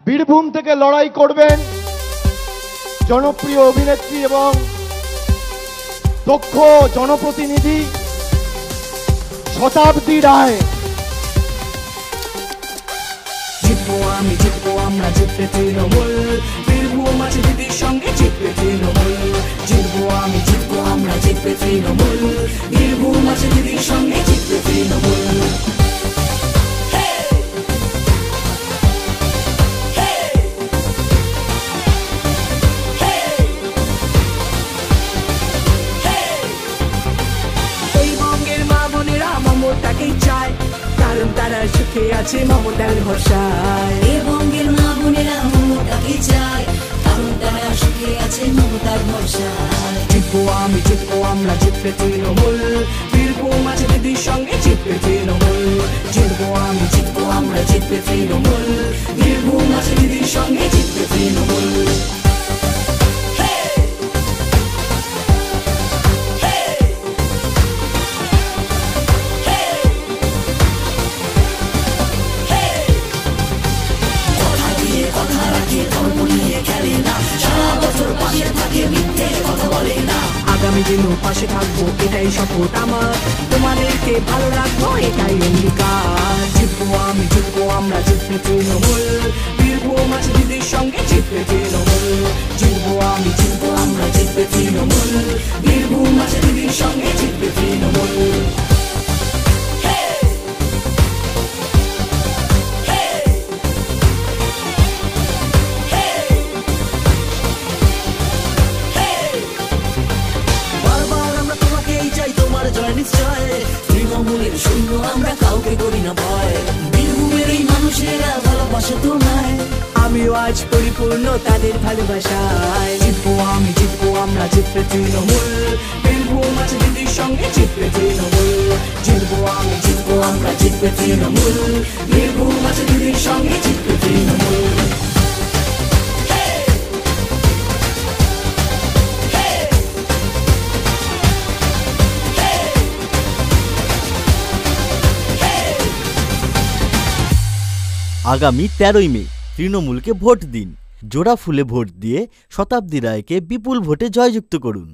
বীরভূম থেকে লড়াই করবেন জনপ্রিয় অভিনেত্রী এবং দক্ষ জনপ্রতিনিধি শতাব্দী রায়। জিতবো আমি, জিতবো আমরা, জিতবে তৃণমূল। বীরভূম আছে দিদির সঙ্গে, জিতবে তৃণমূল। জিতবো আমি, জিতবো আমরা, জিতবে তৃণমূল। বীরভূম আছে দিদির সঙ্গে, জিতবে তৃণমূল। এই বঙ্গের মা বোনেরা মমতাকেই চায়, কারণ তারা সুখে আছে মমতার ভরসায়। এই বঙ্গের মা বোনেরা মমতাকে চায়, কারণ তারা সুখে আছে মমতার ভরসায়। জিতবো আমি, জিতবো আমরা, জিতবে তৃণমূল। বীরভূম আছে দিদির সঙ্গে, জিতবে তৃণমূল। জিতবো আমি, জিতবো আমরা, জিতবে তৃণমূল। বীরভূম আছে দিদির সঙ্গে, জিতবে তৃণমূল। আগামী দিনও পাশে থাকবো, এটাই শপথ আমার। তোমাদেরকে ভালো রাখবো, এটাই অঙ্গীকার। জিতবো আমি, জিতবো আমরা, জিতবে তৃণমূল। বীরভূম আছে দিদির সঙ্গে, জিতবে তৃণমূল। জিতবো আমি, জিতবো আমরা, জিতবে তৃণমূল। বীরভূম আছে দিদির সঙ্গে, জিতবে তৃণমূল। তৃণমূলের সৈন্য আমরা, কাউকে করি না ভয়। বীরভূমের এই মানুষেরা ভালোবাসে তোমায়। আমিও আজ পরিপূর্ণ তাদের ভালোবাসায়। জিতবো আমি, জিতবো আমরা, জিতবে তৃণমূল। বীরভূম আছে দিদির সঙ্গে, জিতবে তৃণমূল। জিতবো আমি, জিতবো আমরা, জিতবে তৃণমূল। বীরভূম আছে দিদির সঙ্গে, জিতবে তৃণমূল। আগামী 13ই মে তৃণমূলকে ভোট দিন। জোড়া ফুলে ভোট দিয়ে শতাব্দী রায়কে বিপুল ভোটে জয়যুক্ত করুন।